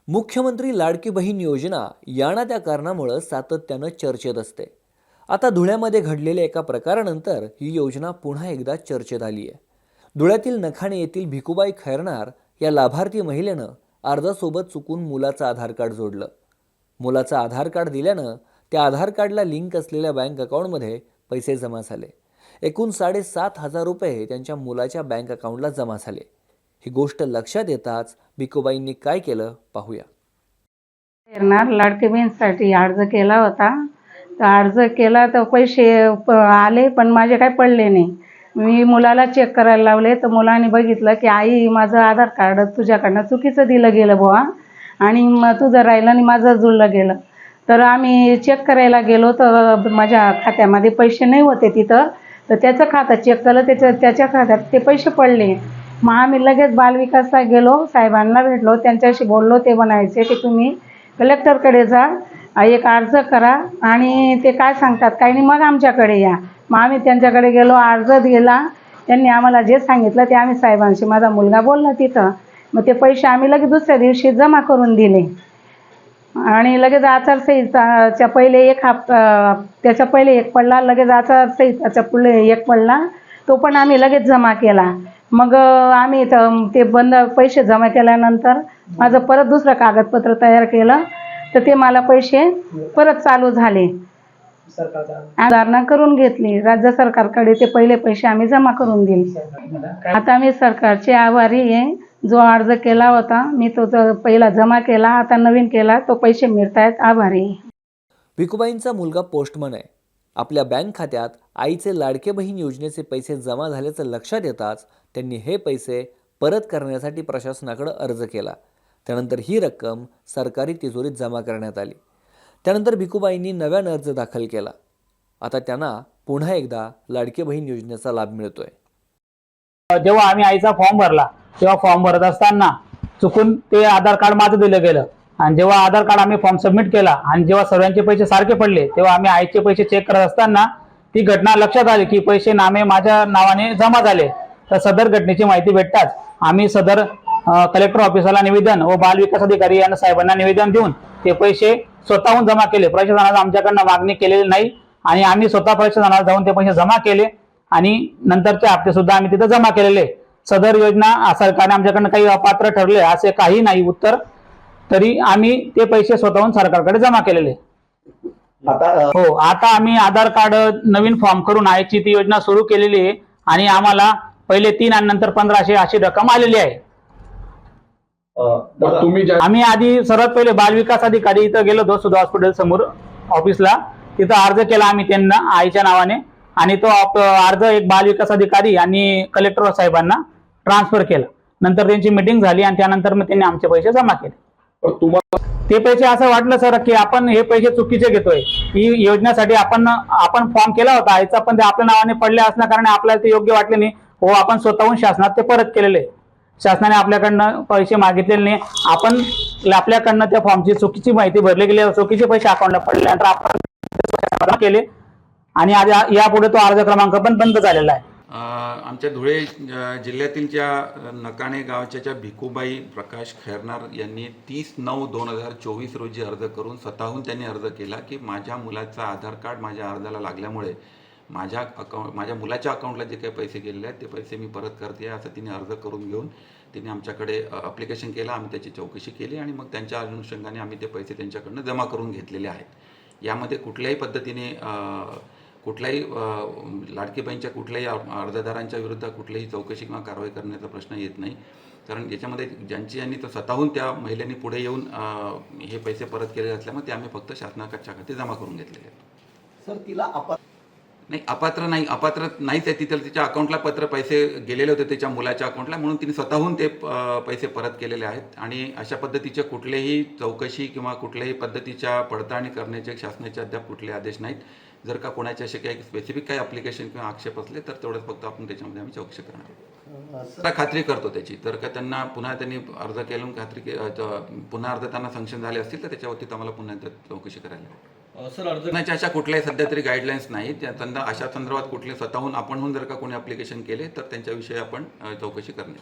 मुख्यमंत्री लाडकी बहीण योजना या ना त्या कारणामुळे सातत्यानं चर्चेत असते. आता धुळ्यामध्ये घडलेल्या एका प्रकारानंतर ही योजना पुन्हा एकदा चर्चेत आली आहे. धुळ्यातील नखाणे येथील भिकुबाई खैरनार या लाभार्थी महिलेनं अर्जासोबत चुकून मुलाचं आधार कार्ड जोडलं. मुलाचं आधार कार्ड दिल्यानं त्या आधार कार्डला लिंक असलेल्या बँक अकाउंटमध्ये पैसे जमा झाले. एकूण 7,500 रुपये त्यांच्या मुलाच्या बँक अकाउंटला जमा झाले. ही गोष्ट लक्षात येताच भिकुबाईंनी काय केलं पाहूया. येणार लाडकी बहीणसाठी अर्ज केला होता. तर अर्ज केला तर पैसे आले पण माझे काही पडले नाही. मी मुलाला चेक करायला लावले तर मुलाने बघितलं की आई माझं आधार कार्ड तुझ्याकडनं चुकीचं दिलं गेलं बुवा आणि मग तुझं राहिलं आणि माझं जुळलं गेलं. तर आम्ही चेक करायला गेलो तर माझ्या खात्यामध्ये पैसे नाही होते तिथं. तर त्याचं खातं चेक केलं, त्याच्या खात्यात ते पैसे पडले. मग आम्ही लगेच बालविकासला गेलो, साहेबांना भेटलो, त्यांच्याशी बोललो. ते म्हणायचे की तुम्ही कलेक्टरकडे जा, एक अर्ज करा आणि ते काय सांगतात काही नाही मग आमच्याकडे या. मग आम्ही त्यांच्याकडे गेलो, अर्ज दिला. त्यांनी आम्हाला जे सांगितलं ते आम्ही साहेबांशी माझा मुलगा बोलला तिथं. मग ते पैसे आम्ही लगेच दुसऱ्या दिवशी जमा करून दिले आणि लगेच आचारसंहिताच्या पहिले एक हप्ता त्याच्या पहिले एक पडला, लगेच आचारसंहिताच्या पुढे एक पडला, तो पण आम्ही लगेच जमा केला. मग आम्ही ते बंद पैसे जमा केल्यानंतर माझं परत दुसरं कागदपत्र तयार केलं तर ते मला पैसे परत चालू झाले. सुधारणा करून घेतली. राज्य सरकारकडे ते पहिले पैसे आम्ही जमा करून दिले. आता मी सरकारचे आभारी आहे. जो अर्ज केला होता मी तो पहिला जमा केला, आता नवीन केला, तो पैसे मिळतायत, आभारी आहे. भिकुबाईंचा मुलगा पोस्टमन आहे. आपल्या बँक खात्यात आईचे लाडके बहीण योजनेचे पैसे जमा झाल्याचं लक्षात येताच त्यांनी हे पैसे परत करण्यासाठी प्रशासनाकडे अर्ज केला. त्यानंतर ही रक्कम सरकारी तिजोरीत जमा करण्यात आली. त्यानंतर भिकुबाईंनी नव्यानं अर्ज दाखल केला. आता त्यांना पुन्हा एकदा लाडकी बहीण योजनेचा लाभ मिळतोय. जेव्हा आम्ही आईचा फॉर्म भरला तेव्हा फॉर्म भरत असताना चुकून ते आधार कार्ड माझं दिलं गेलं आणि जेव्हा आधार कार्ड आम्ही फॉर्म सबमिट केला आणि जेव्हा सर्वांचे पैसे सारखे पडले तेव्हा आम्ही आईचे पैसे चेक करत असताना ती घटना लक्षात आली की पैसे नामे माझ्या नावाने जमा झाले. तर सदर घटनेची माहिती भेटताच आम्ही सदर कलेक्टर ऑफिसला निवेदन व बाल विकास अधिकारी यांना साहेबांना निवेदन देऊन ते पैसे स्वतःहून जमा केले. प्रशासनाला आमच्याकडनं मागणी केलेली नाही आणि आम्ही स्वतः प्रशासनाला जाऊन ते पैसे जमा केले आणि नंतरचे हप्ते सुद्धा आम्ही तिथे जमा केलेले. सदर योजना सरकारने आमच्याकडनं काही अपात्र ठरले असे काही नाही उत्तर, तरी आम्ही ते पैसे स्वतःहून सरकारकडे जमा केलेले. हो, आता आम्ही आधार कार्ड नवीन फॉर्म करून आईची ती योजना सुरू केलेली आहे आणि आम्हाला पहिले 3 आणि नंतर 1500 अशी रक्कम आलेली आहे. आम्ही आधी सर्वात पहिले बाल विकास अधिकारी इथं गेलो होतो सुधा हॉस्पिटल समोर ऑफिसला. तिथं अर्ज केला आम्ही त्यांना आईच्या नावाने आणि तो अर्ज एक बाल विकास अधिकारी आणि कलेक्टर साहेबांना ट्रान्सफर केला. नंतर त्यांची मीटिंग झाली आणि त्यानंतर मग त्यांनी आमचे पैसे जमा केले. ते पैसे असं वाटलं सर की आपण हे पैसे चुकीचे घेतोय. ही योजनेसाठी आपण फॉर्म केला होता आईचा, पण ते आपल्या नावाने पडले असल्या कारण आपल्याला ते योग्य वाटले नाही. हो, आपण स्वतःहून शासनात ते परत केलेले. शासनाने आपल्याकडनं पैसे मागितलेले नाही. आपण आपल्याकडनं त्या फॉर्मची चुकीची माहिती भरली गेली, चुकीचे पैसे अकाउंटला पडल्यानंतर आपण केले आणि आज यापुढे तो अर्ज क्रमांक पण बंद झालेला आहे. आमच्या धुळे जिल्ह्यातील ज्या नकाणे गावच्या ज्या भिकुबाई प्रकाश खैरनार यांनी 30/9/2024 रोजी अर्ज करून स्वतःहून त्यांनी अर्ज केला की माझ्या मुलाचा आधार कार्ड माझ्या अर्जाला लागल्यामुळे माझ्या मुलाच्या अकाउंटला जे काही पैसे गेलेले आहेत ते पैसे मी परत करते असं तिने अर्ज करून घेऊन तिने आमच्याकडे ॲप्लिकेशन केलं. आम्ही त्याची चौकशी केली आणि मग त्यांच्या अनुषंगाने आम्ही ते पैसे त्यांच्याकडनं जमा करून घेतलेले आहेत. यामध्ये कुठल्याही पद्धतीने कुठल्याही लाडकी बहीणच्या कुठल्याही अर्जदारांच्या विरुद्ध कुठलीही चौकशी किंवा कारवाई करण्याचा प्रश्न येत नाही. कारण याच्यामध्ये ज्यांनी तर स्वतःहून त्या महिलेनी पुढे येऊन हे पैसे परत केले असल्यामुळे ते आम्ही फक्त शासनाच्या खाते जमा करून घेतलेले आहेत. सर, तिला अपात्र नाहीच आहे. तिच्या अकाउंटला पैसे गेलेले होते त्याच्या मुलाच्या अकाउंटला, म्हणून तिने स्वतःहून ते पैसे परत केलेले आहेत. आणि अशा पद्धतीचे कुठलेही चौकशी किंवा कुठल्याही पद्धतीच्या पडताळणी करण्याचे शासनाचे अद्याप कुठले आदेश नाहीत. जर का कोणाचे असे काही स्पेसिफिक काही ॲप्लिकेशन किंवा आक्षेप असले तर तेवढंच फक्त आपण त्याच्यामध्ये आम्ही चौकशी करणार. खात्री करतो त्याची. तर का त्यांनी अर्ज केला पुन्हा अर्ज त्यांना सँक्शन झाले असतील तर त्याच्यावरती आम्हाला पुन्हा चौकशी करायला. सर, अर्जाच्या अशा कुठल्याही सध्या तरी गाईडलाईन्स नाहीत. अशा संदर्भात कुठले स्वतःहून आपणहून जर का कोणी ॲप्लिकेशन केले तर त्यांच्याविषयी आपण चौकशी करण्यात.